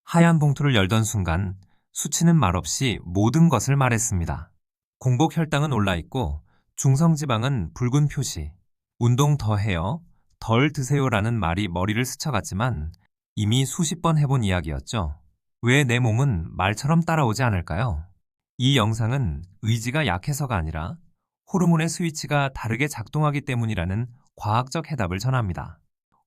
하얀 봉투를 열던 순간 수치는 말없이 모든 것을 말했습니다. 공복 혈당은 올라있고 중성지방은 붉은 표시, 운동 더 해요, 덜 드세요라는 말이 머리를 스쳐갔지만 이미 수십 번 해본 이야기였죠. 왜 내 몸은 말처럼 따라오지 않을까요? 이 영상은 의지가 약해서가 아니라 호르몬의 스위치가 다르게 작동하기 때문이라는 과학적 해답을 전합니다.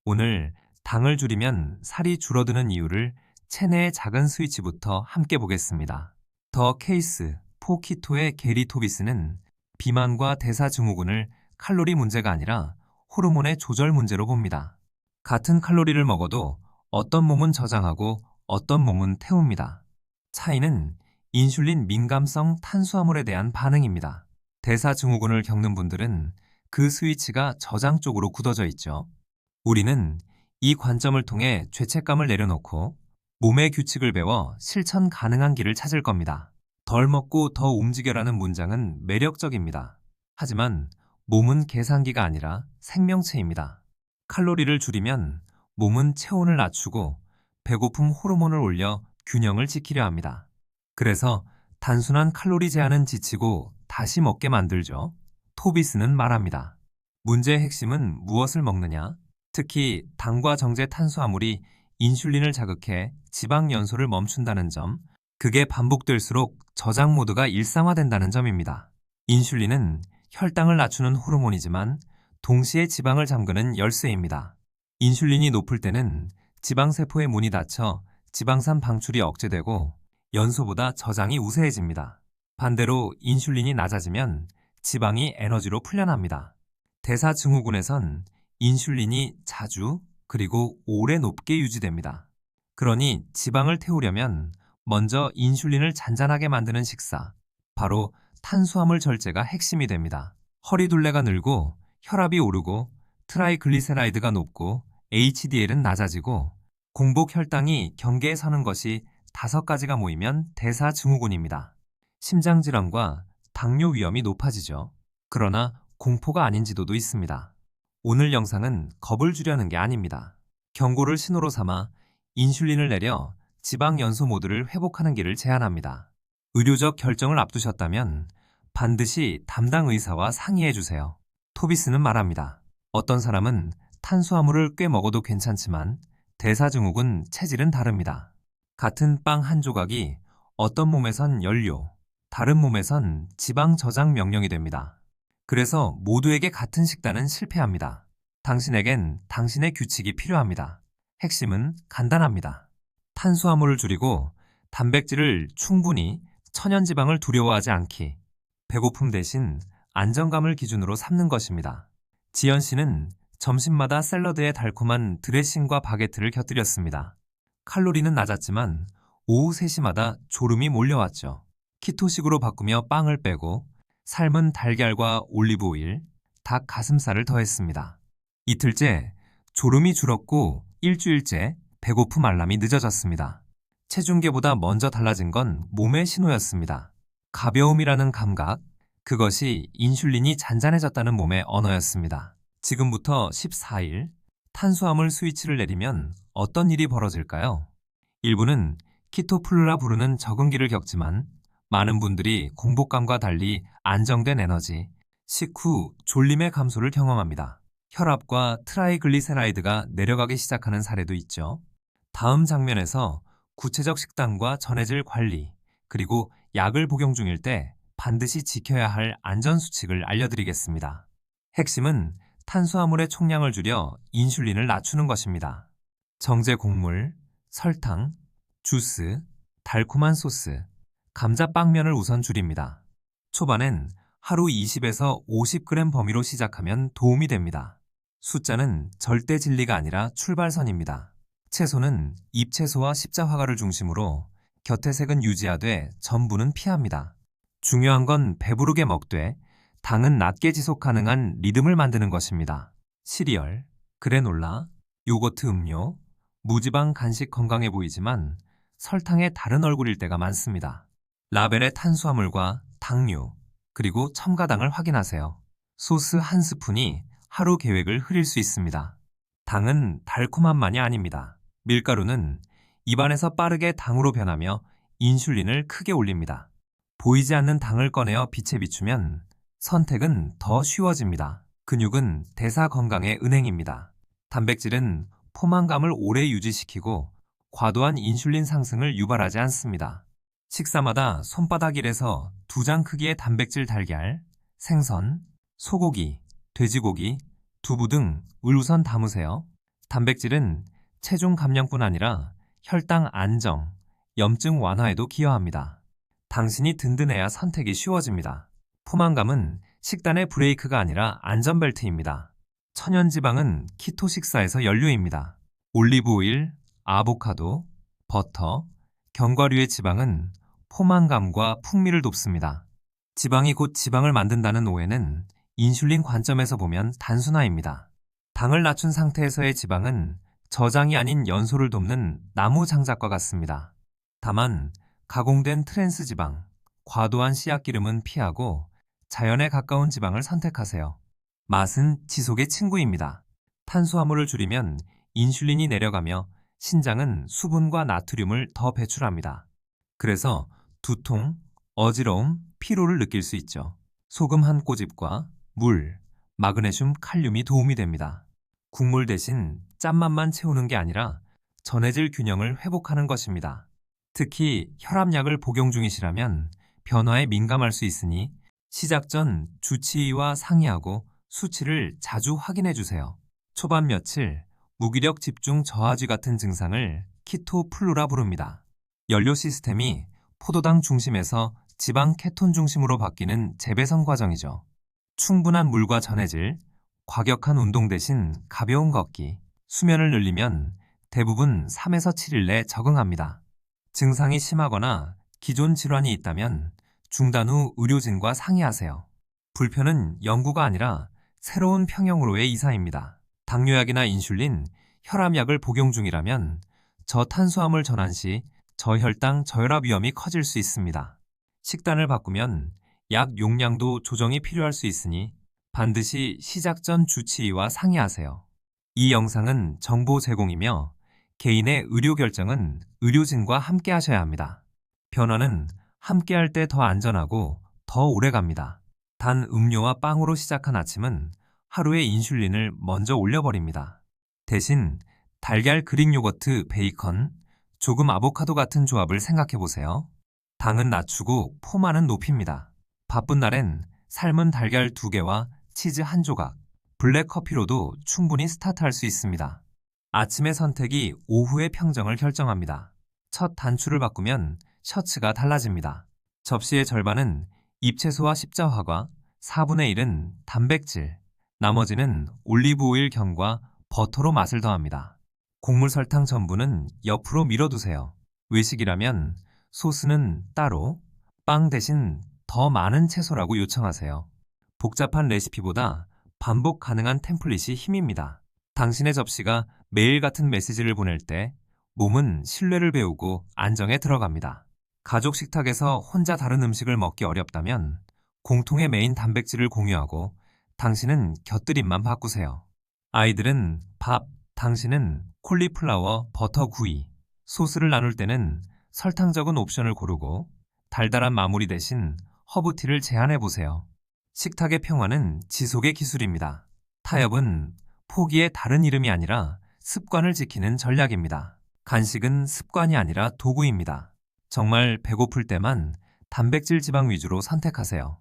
오늘 당을 줄이면 살이 줄어드는 이유를 체내의 작은 스위치부터 함께 보겠습니다. 더 케이스 포키토의 게리 토비스는 비만과 대사증후군을 칼로리 문제가 아니라 호르몬의 조절 문제로 봅니다. 같은 칼로리를 먹어도 어떤 몸은 저장하고 어떤 몸은 태웁니다. 차이는 인슐린 민감성 탄수화물에 대한 반응입니다. 대사증후군을 겪는 분들은 그 스위치가 저장 쪽으로 굳어져 있죠. 우리는 이 관점을 통해 죄책감을 내려놓고 몸의 규칙을 배워 실천 가능한 길을 찾을 겁니다. 덜 먹고 더 움직여라는 문장은 매력적입니다. 하지만 몸은 계산기가 아니라 생명체입니다. 칼로리를 줄이면 몸은 체온을 낮추고 배고픔 호르몬을 올려 균형을 지키려 합니다. 그래서 단순한 칼로리 제한은 지치고 다시 먹게 만들죠. 토비스는 말합니다. 문제의 핵심은 무엇을 먹느냐? 특히 당과 정제 탄수화물이 인슐린을 자극해 지방 연소를 멈춘다는 점, 그게 반복될수록 저장 모드가 일상화된다는 점입니다. 인슐린은 혈당을 낮추는 호르몬이지만 동시에 지방을 잠그는 열쇠입니다. 인슐린이 높을 때는 지방세포의 문이 닫혀 지방산 방출이 억제되고 연소보다 저장이 우세해집니다. 반대로 인슐린이 낮아지면 지방이 에너지로 풀려납니다. 대사증후군에선 인슐린이 자주 그리고 오래 높게 유지됩니다. 그러니 지방을 태우려면 먼저 인슐린을 잔잔하게 만드는 식사, 바로 탄수화물 절제가 핵심이 됩니다. 허리둘레가 늘고 혈압이 오르고 트라이글리세라이드가 높고 HDL은 낮아지고 공복 혈당이 경계에 서는 것이 5가지가 모이면 대사증후군입니다. 심장질환과 당뇨 위험이 높아지죠. 그러나 공포가 아닌 지도도 있습니다. 오늘 영상은 겁을 주려는 게 아닙니다. 경고를 신호로 삼아 인슐린을 내려 지방 연소 모드를 회복하는 길을 제안합니다. 의료적 결정을 앞두셨다면 반드시 담당 의사와 상의해 주세요. 토비스는 말합니다. 어떤 사람은 탄수화물을 꽤 먹어도 괜찮지만 대사증후군 체질은 다릅니다. 같은 빵 한 조각이 어떤 몸에선 연료, 다른 몸에선 지방 저장 명령이 됩니다. 그래서 모두에게 같은 식단은 실패합니다. 당신에겐 당신의 규칙이 필요합니다. 핵심은 간단합니다. 탄수화물을 줄이고 단백질을 충분히, 천연지방을 두려워하지 않기, 배고픔 대신 안정감을 기준으로 삼는 것입니다. 지연 씨는 점심마다 샐러드에 달콤한 드레싱과 바게트를 곁들였습니다. 칼로리는 낮았지만 오후 3시마다 졸음이 몰려왔죠. 키토식으로 바꾸며 빵을 빼고 삶은 달걀과 올리브오일, 닭 가슴살을 더했습니다. 이틀째 졸음이 줄었고 일주일째 배고픔 알람이 늦어졌습니다. 체중계보다 먼저 달라진 건 몸의 신호였습니다. 가벼움이라는 감각, 그것이 인슐린이 잔잔해졌다는 몸의 언어였습니다. 지금부터 14일 탄수화물 스위치를 내리면 어떤 일이 벌어질까요? 일부는 키토플루라 부르는 적응기를 겪지만 많은 분들이 공복감과 달리 안정된 에너지, 식후 졸림의 감소를 경험합니다. 혈압과 트라이글리세라이드가 내려가기 시작하는 사례도 있죠. 다음 장면에서 구체적 식단과 전해질 관리, 그리고 약을 복용 중일 때 반드시 지켜야 할 안전수칙을 알려드리겠습니다. 핵심은 탄수화물의 총량을 줄여 인슐린을 낮추는 것입니다. 정제 곡물, 설탕, 주스, 달콤한 소스, 감자빵면을 우선 줄입니다. 초반엔 하루 20에서 50g 범위로 시작하면 도움이 됩니다. 숫자는 절대 진리가 아니라 출발선입니다. 채소는 잎채소와 십자화과를 중심으로 곁의 색은 유지하되 전부는 피합니다. 중요한 건 배부르게 먹되 당은 낮게 지속 가능한 리듬을 만드는 것입니다. 시리얼, 그래놀라, 요거트 음료, 무지방 간식 건강해 보이지만 설탕의 다른 얼굴일 때가 많습니다. 라벨의 탄수화물과 당류, 그리고 첨가당을 확인하세요. 소스 한 스푼이 하루 계획을 흐릴 수 있습니다. 당은 달콤함만이 아닙니다. 밀가루는 입안에서 빠르게 당으로 변하며 인슐린을 크게 올립니다. 보이지 않는 당을 꺼내어 빛에 비추면 선택은 더 쉬워집니다. 근육은 대사 건강의 은행입니다. 단백질은 포만감을 오래 유지시키고 과도한 인슐린 상승을 유발하지 않습니다. 식사마다 손바닥 1에서 2장 크기의 단백질 달걀, 생선, 소고기, 돼지고기, 두부 등을 우선 담으세요. 단백질은 체중 감량뿐 아니라 혈당 안정, 염증 완화에도 기여합니다. 당신이 든든해야 선택이 쉬워집니다. 포만감은 식단의 브레이크가 아니라 안전벨트입니다. 천연지방은 키토 식사에서 연료입니다. 올리브오일, 아보카도, 버터, 견과류의 지방은 포만감과 풍미를 돕습니다. 지방이 곧 지방을 만든다는 오해는 인슐린 관점에서 보면 단순화입니다. 당을 낮춘 상태에서의 지방은 저장이 아닌 연소를 돕는 나무 장작과 같습니다. 다만 가공된 트랜스 지방, 과도한 씨앗기름은 피하고 자연에 가까운 지방을 선택하세요. 맛은 지속의 친구입니다. 탄수화물을 줄이면 인슐린이 내려가며 신장은 수분과 나트륨을 더 배출합니다. 그래서 두통, 어지러움, 피로를 느낄 수 있죠. 소금 한 꼬집과 물, 마그네슘, 칼륨이 도움이 됩니다. 국물 대신 짠맛만 채우는 게 아니라 전해질 균형을 회복하는 것입니다. 특히 혈압약을 복용 중이시라면 변화에 민감할 수 있으니 시작 전 주치의와 상의하고 수치를 자주 확인해 주세요. 초반 며칠 무기력 집중 저하지 같은 증상을 키토플루라 부릅니다. 연료 시스템이 포도당 중심에서 지방 케톤 중심으로 바뀌는 재배선 과정이죠. 충분한 물과 전해질, 과격한 운동 대신 가벼운 걷기, 수면을 늘리면 대부분 3에서 7일 내 적응합니다. 증상이 심하거나 기존 질환이 있다면 중단 후 의료진과 상의하세요. 불편은 연구가 아니라 새로운 평형으로의 이사입니다. 당뇨약이나 인슐린, 혈압약을 복용 중이라면 저탄수화물 전환 시 저혈당, 저혈압 위험이 커질 수 있습니다. 식단을 바꾸면 약 용량도 조정이 필요할 수 있으니 반드시 시작 전 주치의와 상의하세요. 이 영상은 정보 제공이며 개인의 의료 결정은 의료진과 함께 하셔야 합니다. 변화는 함께 할 때 더 안전하고 더 오래 갑니다. 단 음료와 빵으로 시작한 아침은 하루의 인슐린을 먼저 올려버립니다. 대신 달걀 그릭 요거트, 베이컨, 조금 아보카도 같은 조합을 생각해 보세요. 당은 낮추고 포만은 높입니다. 바쁜 날엔 삶은 달걀 2개와 치즈 1조각, 블랙 커피로도 충분히 스타트할 수 있습니다. 아침의 선택이 오후의 평정을 결정합니다. 첫 단추를 바꾸면 셔츠가 달라집니다. 접시의 절반은 잎채소와 십자화과 4분의 1은 단백질, 나머지는 올리브오일 견과 버터로 맛을 더합니다. 곡물 설탕 전부는 옆으로 밀어두세요. 외식이라면 소스는 따로, 빵 대신 더 많은 채소라고 요청하세요. 복잡한 레시피보다 반복 가능한 템플릿이 힘입니다. 당신의 접시가 매일 같은 메시지를 보낼 때 몸은 신뢰를 배우고 안정에 들어갑니다. 가족 식탁에서 혼자 다른 음식을 먹기 어렵다면 공통의 메인 단백질을 공유하고 당신은 곁들임만 바꾸세요. 아이들은 밥, 당신은 콜리플라워, 버터 구이, 소스를 나눌 때는 설탕 적은 옵션을 고르고 달달한 마무리 대신 허브티를 제안해 보세요. 식탁의 평화는 지속의 기술입니다. 타협은 포기의 다른 이름이 아니라 습관을 지키는 전략입니다. 간식은 습관이 아니라 도구입니다. 정말 배고플 때만 단백질 지방 위주로 선택하세요.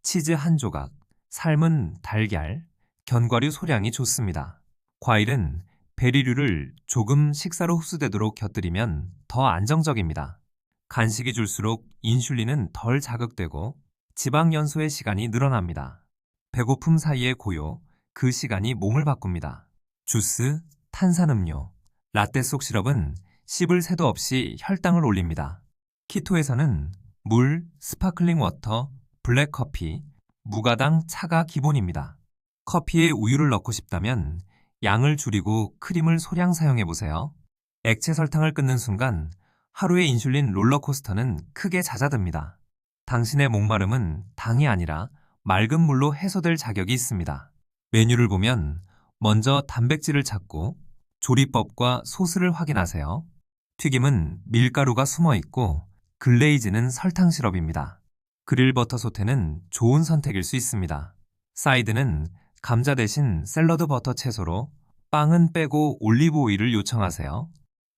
치즈 1조각, 삶은 달걀, 견과류 소량이 좋습니다. 과일은 베리류를 조금 식사로 흡수되도록 곁들이면 더 안정적입니다. 간식이 줄수록 인슐린은 덜 자극되고 지방 연소의 시간이 늘어납니다. 배고픔 사이의 고요, 그 시간이 몸을 바꿉니다. 주스, 탄산음료, 라떼 속 시럽은 씹을 새도 없이 혈당을 올립니다. 키토에서는 물, 스파클링 워터, 블랙 커피, 무가당 차가 기본입니다. 커피에 우유를 넣고 싶다면 양을 줄이고 크림을 소량 사용해 보세요. 액체 설탕을 끊는 순간 하루의 인슐린 롤러코스터는 크게 잦아듭니다. 당신의 목마름은 당이 아니라 맑은 물로 해소될 자격이 있습니다. 메뉴를 보면 먼저 단백질을 찾고 조리법과 소스를 확인하세요. 튀김은 밀가루가 숨어 있고 글레이즈는 설탕 시럽입니다. 그릴 버터 소테는 좋은 선택일 수 있습니다. 사이드는 감자 대신 샐러드 버터 채소로 빵은 빼고 올리브 오일을 요청하세요.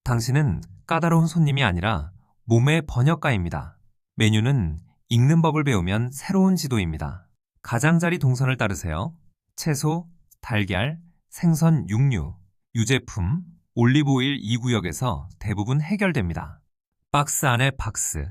당신은 까다로운 손님이 아니라 몸의 번역가입니다. 메뉴는 읽는 법을 배우면 새로운 지도입니다. 가장자리 동선을 따르세요. 채소, 달걀, 생선, 육류, 유제품, 올리브오일 2구역에서 대부분 해결됩니다. 박스 안에 박스,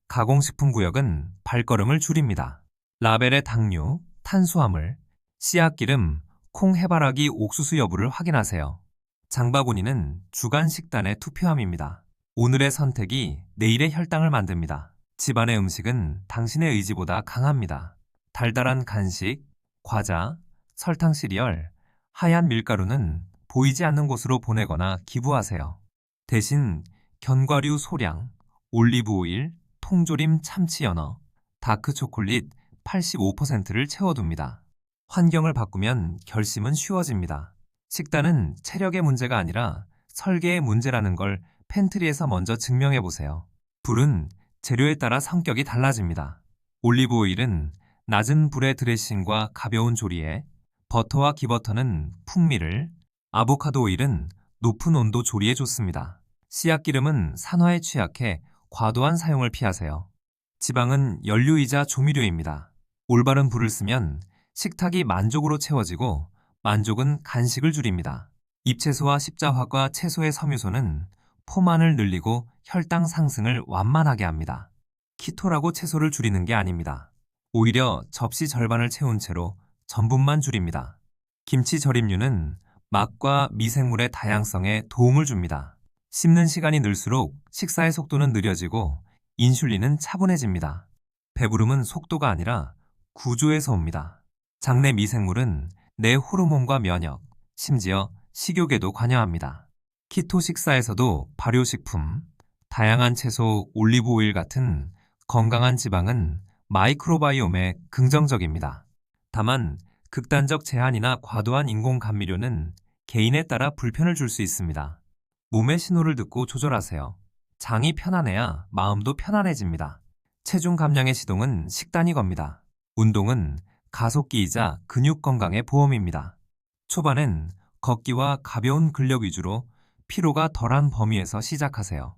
가공식품 구역은 발걸음을 줄입니다. 라벨의 당류, 탄수화물, 씨앗기름, 콩 해바라기 옥수수 여부를 확인하세요. 장바구니는 주간 식단의 투표함입니다. 오늘의 선택이 내일의 혈당을 만듭니다. 집안의 음식은 당신의 의지보다 강합니다. 달달한 간식, 과자, 설탕 시리얼, 하얀 밀가루는 보이지 않는 곳으로 보내거나 기부하세요. 대신 견과류 소량, 올리브 오일, 통조림 참치 연어, 다크 초콜릿 85%를 채워둡니다. 환경을 바꾸면 결심은 쉬워집니다. 식단은 체력의 문제가 아니라 설계의 문제라는 걸 팬트리에서 먼저 증명해 보세요. 불은 재료에 따라 성격이 달라집니다. 올리브 오일은 낮은 불의 드레싱과 가벼운 조리에, 버터와 기버터는 풍미를, 아보카도 오일은 높은 온도 조리에 좋습니다. 씨앗기름은 산화에 취약해 과도한 사용을 피하세요. 지방은 연료이자 조미료입니다. 올바른 불을 쓰면 식탁이 만족으로 채워지고 만족은 간식을 줄입니다. 잎채소와 십자화과 채소의 섬유소는 포만을 늘리고 혈당 상승을 완만하게 합니다. 키토라고 채소를 줄이는 게 아닙니다. 오히려 접시 절반을 채운 채로 전분만 줄입니다. 김치 절임류는 맛과 미생물의 다양성에 도움을 줍니다. 씹는 시간이 늘수록 식사의 속도는 느려지고 인슐린은 차분해집니다. 배부름은 속도가 아니라 구조에서 옵니다. 장내 미생물은 내 호르몬과 면역, 심지어 식욕에도 관여합니다. 키토 식사에서도 발효식품, 다양한 채소, 올리브 오일 같은 건강한 지방은 마이크로바이옴에 긍정적입니다. 다만 극단적 제한이나 과도한 인공 감미료는 개인에 따라 불편을 줄 수 있습니다. 몸의 신호를 듣고 조절하세요. 장이 편안해야 마음도 편안해집니다. 체중 감량의 시동은 식단이 겁니다. 운동은 가속기이자 근육 건강의 보험입니다. 초반엔 걷기와 가벼운 근력 위주로 피로가 덜한 범위에서 시작하세요.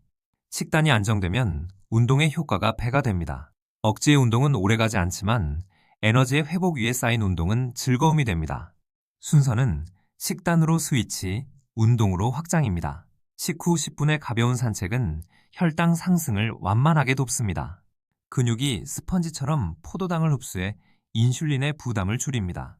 식단이 안정되면 운동의 효과가 배가 됩니다. 억지의 운동은 오래가지 않지만 에너지의 회복 위에 쌓인 운동은 즐거움이 됩니다. 순서는 식단으로 스위치, 운동으로 확장입니다. 식후 10분의 가벼운 산책은 혈당 상승을 완만하게 돕습니다. 근육이 스펀지처럼 포도당을 흡수해 인슐린의 부담을 줄입니다.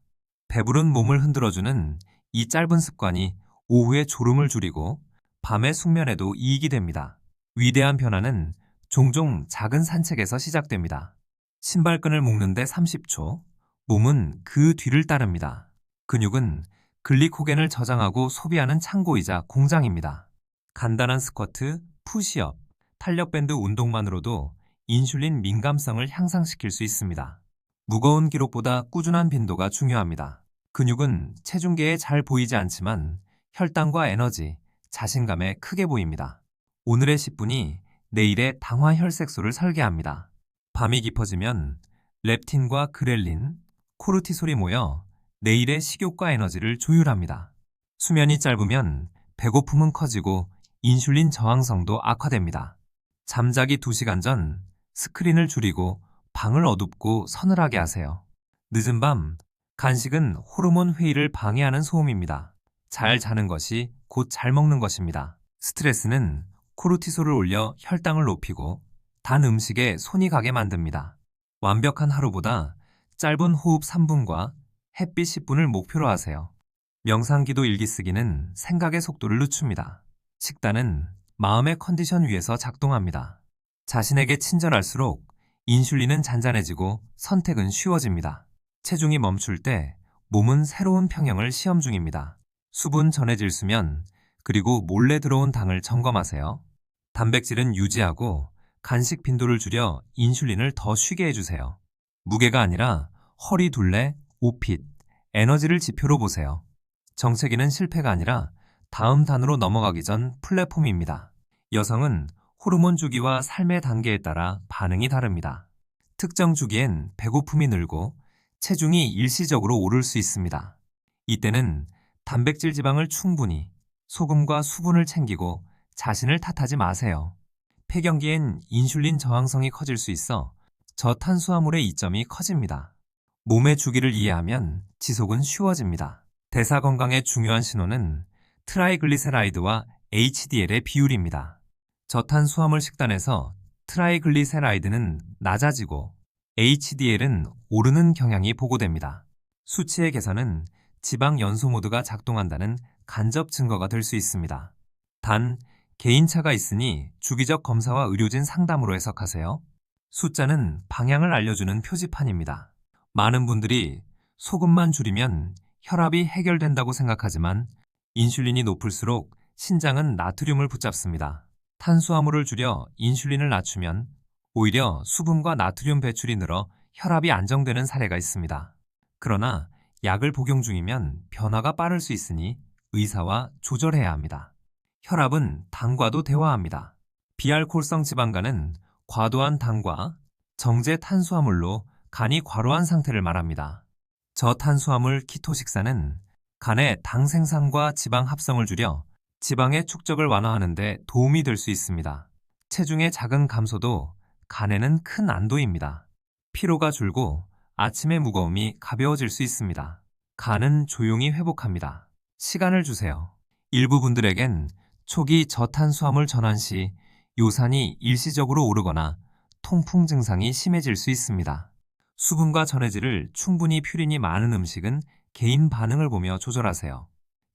배부른 몸을 흔들어주는 이 짧은 습관이 오후의 졸음을 줄이고 밤의 숙면에도 이익이 됩니다. 위대한 변화는 종종 작은 산책에서 시작됩니다. 신발끈을 묶는데 30초, 몸은 그 뒤를 따릅니다. 근육은 글리코겐을 저장하고 소비하는 창고이자 공장입니다. 간단한 스쿼트, 푸시업, 탄력밴드 운동만으로도 인슐린 민감성을 향상시킬 수 있습니다. 무거운 기록보다 꾸준한 빈도가 중요합니다. 근육은 체중계에 잘 보이지 않지만 혈당과 에너지, 자신감에 크게 보입니다. 오늘의 10분이 내일의 당화 혈색소를 설계합니다. 밤이 깊어지면 렙틴과 그렐린, 코르티솔이 모여 내일의 식욕과 에너지를 조율합니다. 수면이 짧으면 배고픔은 커지고 인슐린 저항성도 악화됩니다. 잠자기 2시간 전 스크린을 줄이고 방을 어둡고 서늘하게 하세요. 늦은 밤, 간식은 호르몬 회의를 방해하는 소음입니다. 잘 자는 것이 곧 잘 먹는 것입니다. 스트레스는 코르티솔을 올려 혈당을 높이고 단 음식에 손이 가게 만듭니다. 완벽한 하루보다 짧은 호흡 3분과 햇빛 10분을 목표로 하세요. 명상기도 일기쓰기는 생각의 속도를 늦춥니다. 식단은 마음의 컨디션 위에서 작동합니다. 자신에게 친절할수록 인슐린은 잔잔해지고 선택은 쉬워집니다. 체중이 멈출 때 몸은 새로운 평형을 시험 중입니다. 수분 전해질 수면, 그리고 몰래 들어온 당을 점검하세요. 단백질은 유지하고 간식 빈도를 줄여 인슐린을 더 쉬게 해주세요. 무게가 아니라 허리 둘레, 오핏, 에너지를 지표로 보세요. 정체기는 실패가 아니라 다음 단으로 넘어가기 전 플랫폼입니다. 여성은 호르몬 주기와 삶의 단계에 따라 반응이 다릅니다. 특정 주기엔 배고픔이 늘고 체중이 일시적으로 오를 수 있습니다. 이때는 단백질 지방을 충분히, 소금과 수분을 챙기고 자신을 탓하지 마세요. 폐경기엔 인슐린 저항성이 커질 수 있어 저탄수화물의 이점이 커집니다. 몸의 주기를 이해하면 지속은 쉬워집니다. 대사 건강의 중요한 신호는 트라이글리세라이드와 HDL의 비율입니다. 저탄수화물 식단에서 트라이글리세라이드는 낮아지고 HDL은 오르는 경향이 보고됩니다. 수치의 개선은 지방 연소 모드가 작동한다는 간접 증거가 될 수 있습니다. 단, 개인차가 있으니 주기적 검사와 의료진 상담으로 해석하세요. 숫자는 방향을 알려주는 표지판입니다. 많은 분들이 소금만 줄이면 혈압이 해결된다고 생각하지만 인슐린이 높을수록 신장은 나트륨을 붙잡습니다. 탄수화물을 줄여 인슐린을 낮추면 오히려 수분과 나트륨 배출이 늘어 혈압이 안정되는 사례가 있습니다. 그러나 약을 복용 중이면 변화가 빠를 수 있으니 의사와 조절해야 합니다. 혈압은 당과도 대화합니다. 비알코올성 지방간은 과도한 당과 정제 탄수화물로 간이 과로한 상태를 말합니다. 저탄수화물 키토 식사는 간의 당 생산과 지방 합성을 줄여 지방의 축적을 완화하는 데 도움이 될 수 있습니다. 체중의 작은 감소도 간에는 큰 안도입니다. 피로가 줄고 아침의 무거움이 가벼워질 수 있습니다. 간은 조용히 회복합니다. 시간을 주세요. 일부 분들에겐 초기 저탄수화물 전환 시 요산이 일시적으로 오르거나 통풍 증상이 심해질 수 있습니다. 수분과 전해질을 충분히 퓨린이 많은 음식은 개인 반응을 보며 조절하세요.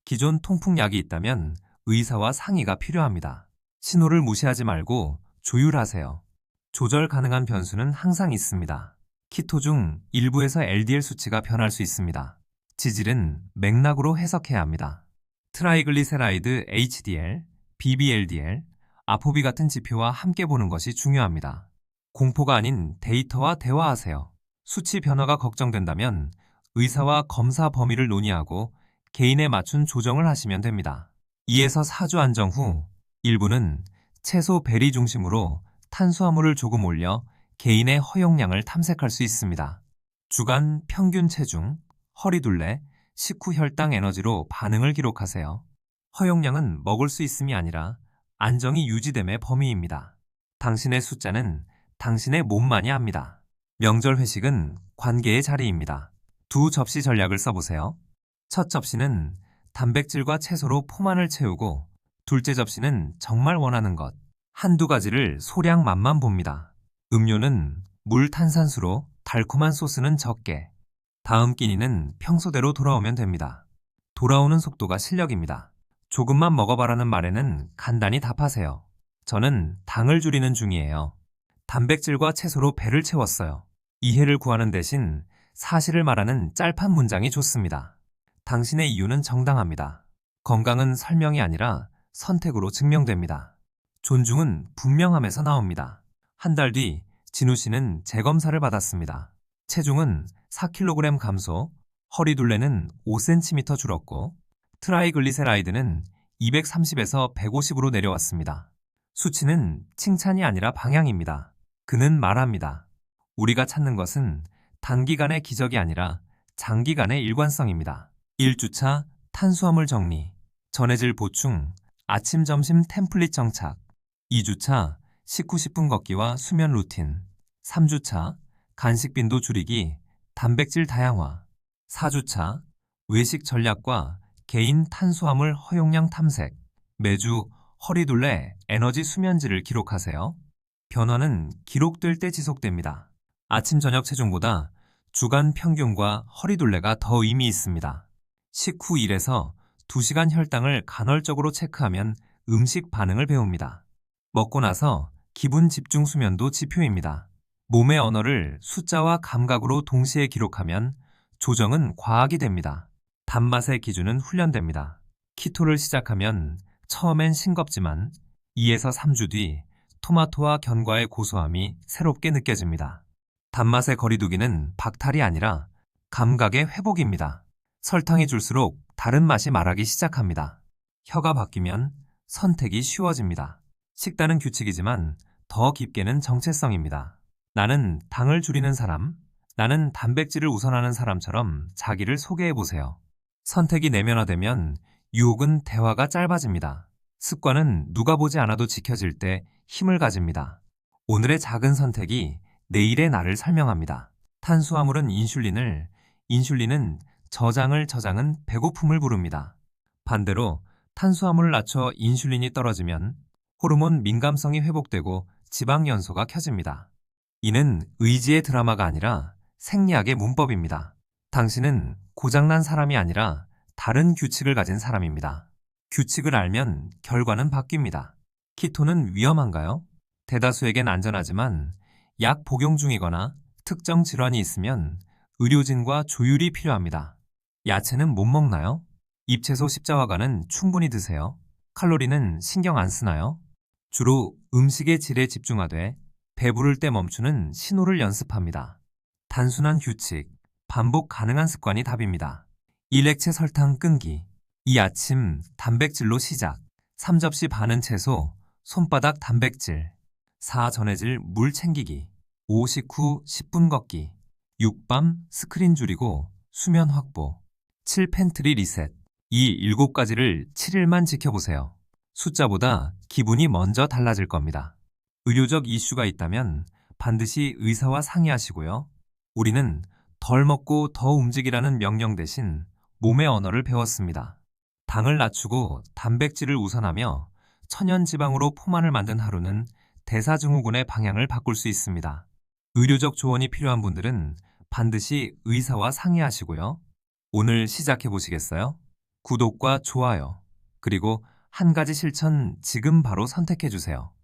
기존 통풍약이 있다면 의사와 상의가 필요합니다. 신호를 무시하지 말고 조율하세요. 조절 가능한 변수는 항상 있습니다. 키토 중 일부에서 LDL 수치가 변할 수 있습니다. 지질은 맥락으로 해석해야 합니다. 트라이글리세라이드 HDL, BBLDL, 아포비 같은 지표와 함께 보는 것이 중요합니다. 공포가 아닌 데이터와 대화하세요. 수치 변화가 걱정된다면 의사와 검사 범위를 논의하고 개인에 맞춘 조정을 하시면 됩니다. 2에서 4주 안정 후 일부는 채소 베리 중심으로 탄수화물을 조금 올려 개인의 허용량을 탐색할 수 있습니다. 주간 평균 체중, 허리둘레, 식후 혈당 에너지로 반응을 기록하세요. 허용량은 먹을 수 있음이 아니라 안정이 유지됨의 범위입니다. 당신의 숫자는 당신의 몸만이 압니다. 명절 회식은 관계의 자리입니다. 두 접시 전략을 써보세요. 첫 접시는 단백질과 채소로 포만을 채우고 둘째 접시는 정말 원하는 것, 한두 가지를 소량 맛만 봅니다. 음료는 물 탄산수로 달콤한 소스는 적게. 다음 끼니는 평소대로 돌아오면 됩니다. 돌아오는 속도가 실력입니다. 조금만 먹어봐라는 말에는 간단히 답하세요. 저는 당을 줄이는 중이에요. 단백질과 채소로 배를 채웠어요. 이해를 구하는 대신 사실을 말하는 짤판 문장이 좋습니다. 당신의 이유는 정당합니다. 건강은 설명이 아니라 선택으로 증명됩니다. 존중은 분명함에서 나옵니다. 한 달 뒤 진우 씨는 재검사를 받았습니다. 체중은 4kg 감소, 허리둘레는 5cm 줄었고 트라이글리세라이드는 230에서 150으로 내려왔습니다. 수치는 칭찬이 아니라 방향입니다. 그는 말합니다. 우리가 찾는 것은 단기간의 기적이 아니라 장기간의 일관성입니다. 1주차 탄수화물 정리, 전해질 보충, 아침 점심 템플릿 정착. 2주차 식후 10분 걷기와 수면 루틴. 3주차 간식 빈도 줄이기, 단백질 다양화. 4주차 외식 전략과 개인 탄수화물 허용량 탐색. 매주 허리둘레 에너지 수면질을 기록하세요. 변화는 기록될 때 지속됩니다. 아침 저녁 체중보다 주간 평균과 허리둘레가 더 의미 있습니다. 식후 1에서 2시간 혈당을 간헐적으로 체크하면 음식 반응을 배웁니다. 먹고 나서 기분 집중 수면도 지표입니다. 몸의 언어를 숫자와 감각으로 동시에 기록하면 조정은 과학이 됩니다. 단맛의 기준은 훈련됩니다. 키토를 시작하면 처음엔 싱겁지만 2에서 3주 뒤 토마토와 견과의 고소함이 새롭게 느껴집니다. 단맛의 거리두기는 박탈이 아니라 감각의 회복입니다. 설탕이 줄수록 다른 맛이 말하기 시작합니다. 혀가 바뀌면 선택이 쉬워집니다. 식단은 규칙이지만 더 깊게는 정체성입니다. 나는 당을 줄이는 사람, 나는 단백질을 우선하는 사람처럼 자기를 소개해 보세요. 선택이 내면화되면 유혹은 대화가 짧아집니다. 습관은 누가 보지 않아도 지켜질 때 힘을 가집니다. 오늘의 작은 선택이 내일의 나를 설명합니다. 탄수화물은 인슐린은 저장은 배고픔을 부릅니다. 반대로 탄수화물을 낮춰 인슐린이 떨어지면 호르몬 민감성이 회복되고 지방 연소가 켜집니다. 이는 의지의 드라마가 아니라 생리학의 문법입니다. 당신은 고장난 사람이 아니라 다른 규칙을 가진 사람입니다. 규칙을 알면 결과는 바뀝니다. 키토는 위험한가요? 대다수에겐 안전하지만 약 복용 중이거나 특정 질환이 있으면 의료진과 조율이 필요합니다. 야채는 못 먹나요? 잎채소 십자화과는 충분히 드세요. 칼로리는 신경 안 쓰나요? 주로 음식의 질에 집중하되 배부를 때 멈추는 신호를 연습합니다. 단순한 규칙, 반복 가능한 습관이 답입니다. 1액체 설탕 끊기. 이 아침 단백질로 시작. 3접시 반은 채소, 손바닥 단백질. 4 전해질 물 챙기기. 5 식후 10분 걷기. 6밤 스크린 줄이고 수면 확보. 7 팬트리 리셋. 이 7가지를 7일만 지켜보세요. 숫자보다 기분이 먼저 달라질 겁니다. 의료적 이슈가 있다면 반드시 의사와 상의하시고요. 우리는 덜 먹고 더 움직이라는 명령 대신 몸의 언어를 배웠습니다. 당을 낮추고 단백질을 우선하며 천연지방으로 포만을 만든 하루는 대사증후군의 방향을 바꿀 수 있습니다. 의료적 조언이 필요한 분들은 반드시 의사와 상의하시고요. 오늘 시작해 보시겠어요? 구독과 좋아요, 그리고 한 가지 실천 지금 바로 선택해 주세요.